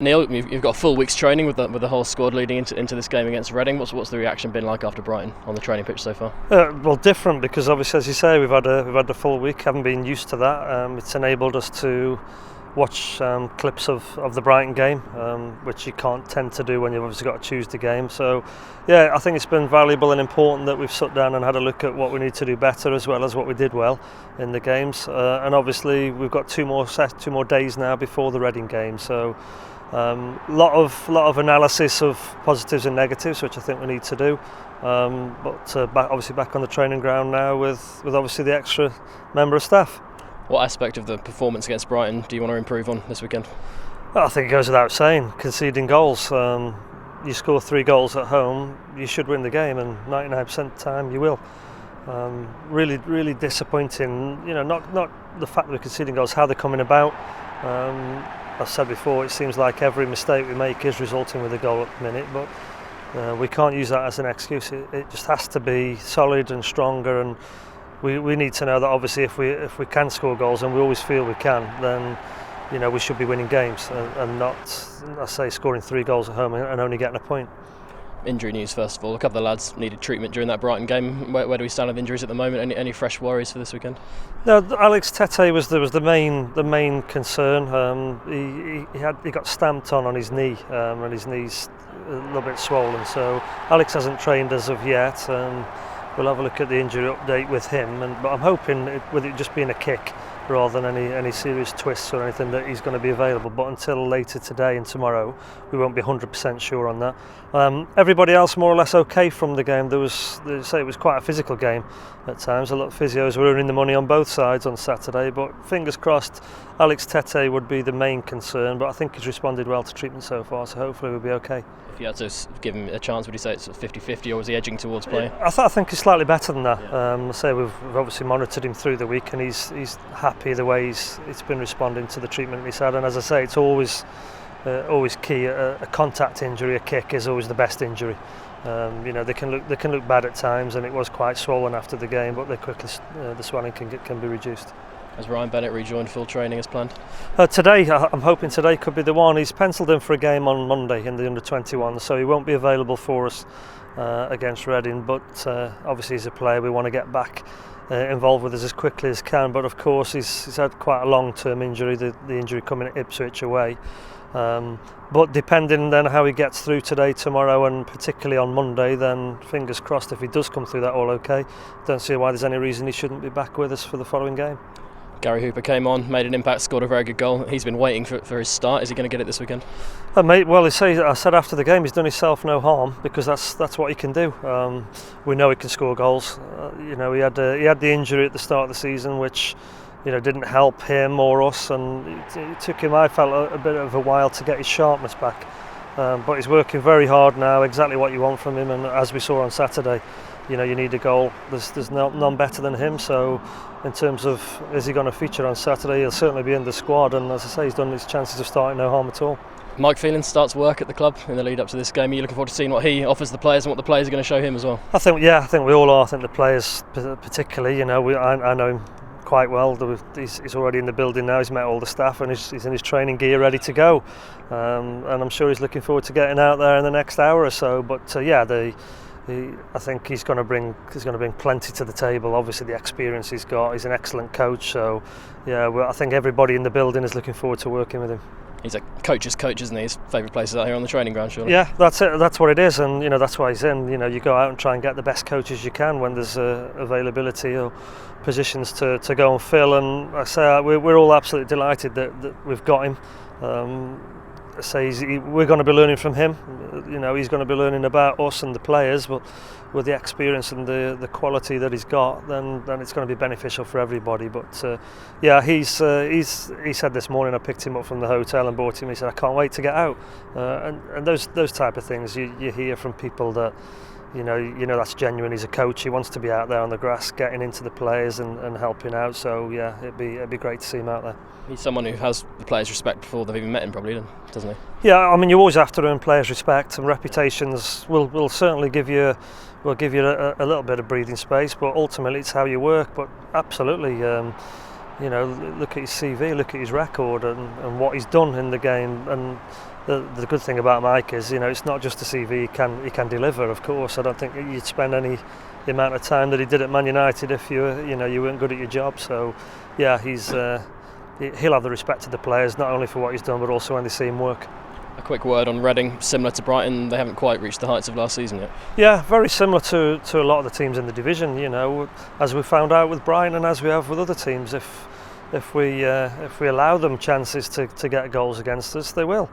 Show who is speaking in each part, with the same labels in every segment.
Speaker 1: Neil, you've got a full week's training with the whole squad leading into this game against Reading. What's the reaction been like after Brighton on the training pitch so far?
Speaker 2: Well, different because obviously, as you say, we've had the full week. Haven't been used to that. It's enabled us to watch clips of the Brighton game, which you can't tend to do when you've obviously got a Tuesday game. So, yeah, I think it's been valuable and important that we've sat down and had a look at what we need to do better as well as what we did well in the games. And obviously, we've got two more days now before the Reading game. So. Lot of analysis of positives and negatives, which I think we need to do. But back on the training ground now with obviously the extra member of staff.
Speaker 1: What aspect of the performance against Brighton do you want to improve on this weekend?
Speaker 2: Well, I think it goes without saying, conceding goals. You score 3 goals at home, you should win the game, and 99% of the time you will. Really disappointing. You know, not the fact that we're conceding goals, how they're coming about. I've said before, it seems like every mistake we make is resulting with a goal at the minute, but we can't use that as an excuse. It just has to be solid and stronger, and we need to know that obviously if we can score goals, and we always feel we can, then you know we should be winning games and not, I say, scoring 3 goals at home and only getting a point.
Speaker 1: Injury news first of all. A couple of lads needed treatment during that Brighton game. Where do we stand with injuries at the moment? Any fresh worries for this weekend?
Speaker 2: No, Alex Tettey was the main concern. He got stamped on his knee, and his knee's a little bit swollen. So Alex hasn't trained as of yet. We'll have a look at the injury update with him. But I'm hoping with it just being a kick rather than any serious twists or anything, that he's going to be available. But until later today and tomorrow, we won't be 100% sure on that. Everybody else more or less okay from the game. It was quite a physical game at times. A lot of physios were earning the money on both sides on Saturday, but fingers crossed Alex Tettey would be the main concern, but I think he's responded well to treatment so far, so hopefully we'll be okay.
Speaker 1: If you had to give him a chance, would you say it's 50-50, or was he edging towards playing?
Speaker 2: I think he's slightly better than that. I say we've obviously monitored him through the week, and he's happy the way it's been responding to the treatment he's had. And as I say, it's always key. A contact injury, a kick, is always the best injury. You know, they can look bad at times, and it was quite swollen after the game, but the swelling can be reduced.
Speaker 1: Has Ryan Bennett rejoined full training as planned?
Speaker 2: Today, I'm hoping today could be the one. He's penciled in for a game on Monday in the under-21, so he won't be available for us against Reading. But obviously, as a player, we want to get back involved with us as quickly as can. But of course, he's had quite a long-term injury. The injury coming at Ipswich away. But depending then how he gets through today, tomorrow, and particularly on Monday, then fingers crossed if he does come through that all okay. Don't see why there's any reason he shouldn't be back with us for the following game.
Speaker 1: Gary Hooper came on, made an impact, scored a very good goal. He's been waiting for his start. Is he going to get it this weekend?
Speaker 2: Well, I said after the game, he's done himself no harm, because that's what he can do. We know he can score goals. You know, he had the injury at the start of the season, which didn't help him or us, and it took him, I felt, a bit of a while to get his sharpness back. But he's working very hard now, exactly what you want from him, and as we saw on Saturday, you need a goal. There's none better than him. So in terms of is he going to feature on Saturday, he'll certainly be in the squad, and as I say, he's done his chances of starting no harm at all.
Speaker 1: Mike Phelan starts work at the club in the lead up to this game. Are you looking forward to seeing what he offers the players and what the players are going to show him as well?
Speaker 2: I think we all are. I think the players particularly, I know him quite well. He's already in the building now. He's met all the staff, and he's in his training gear ready to go, and I'm sure he's looking forward to getting out there in the next hour or so. But I think he's going to bring plenty to the table. Obviously, the experience he's got. He's an excellent coach. So, I think everybody in the building is looking forward to working with him.
Speaker 1: He's a coach's coach, isn't he? His favourite place is out here on the training ground, surely.
Speaker 2: Yeah, that's it. That's what it is, and that's why he's in. You go out and try and get the best coaches you can when there's availability or positions to go and fill. And I say we're all absolutely delighted that we've got him. We're going to be learning from him. He's going to be learning about us and the players, but with the experience and the quality that he's got, then it's going to be beneficial for everybody. But he said this morning, I picked him up from the hotel and brought him. He said, I can't wait to get out. And those type of things you hear from people that that's genuine. He's a coach. He wants to be out there on the grass, getting into the players and helping out. So it'd be great to see him out there.
Speaker 1: He's someone who has the players' respect before they've even met him, probably, doesn't he?
Speaker 2: Yeah, I mean, you always have to earn players' respect, and reputations will certainly give you a little bit of breathing space. But ultimately, it's how you work. But absolutely, look at his CV, look at his record, and what he's done in the game, and the good thing about Mike is, it's not just a CV he can deliver. Of course, I don't think you'd spend the amount of time that he did at Man United if you weren't good at your job. So yeah, he'll have the respect of the players, not only for what he's done but also when they see him work.
Speaker 1: A quick word on Reading, similar to Brighton, they haven't quite reached the heights of last season yet.
Speaker 2: Yeah, very similar to a lot of the teams in the division, as we found out with Brighton and as we have with other teams. If we allow them chances to get goals against us, they will.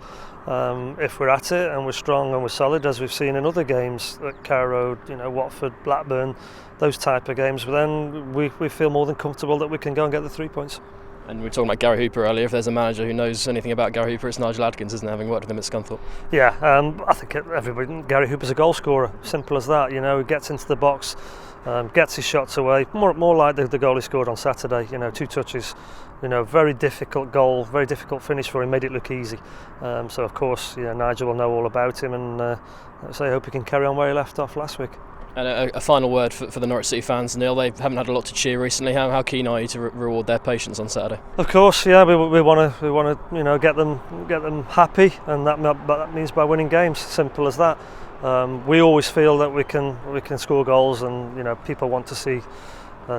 Speaker 2: If we're at it and we're strong and we're solid, as we've seen in other games at Carrow Road, Watford, Blackburn, those type of games, then we feel more than comfortable that we can go and get the 3 points.
Speaker 1: And we were talking about Gary Hooper earlier. If there's a manager who knows anything about Gary Hooper, it's Nigel Adkins, isn't it, having worked with him at Scunthorpe?
Speaker 2: Yeah, I think Gary Hooper's a goal scorer, simple as that. He gets into the box, gets his shots away, more like the goal he scored on Saturday, 2 touches, very difficult goal, very difficult finish for him, made it look easy. So of course, Nigel will know all about him, and I hope he can carry on where he left off last week.
Speaker 1: And a final word for the Norwich City fans, Neil. They haven't had a lot to cheer recently. How keen are you to reward their patience on Saturday?
Speaker 2: Of course, yeah. We want to get them happy, and that means by winning games. Simple as that. We always feel that we can score goals, and people want to see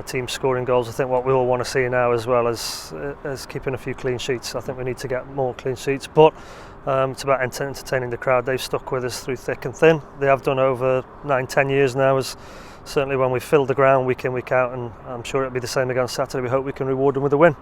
Speaker 2: teams scoring goals. I think what we all want to see now, as well as keeping a few clean sheets. I think we need to get more clean sheets, but it's about entertaining the crowd. They've stuck with us through thick and thin. They have done over 9-10 years now, as certainly when we filled the ground week in, week out, and I'm sure it'll be the same again on Saturday. We hope we can reward them with a win.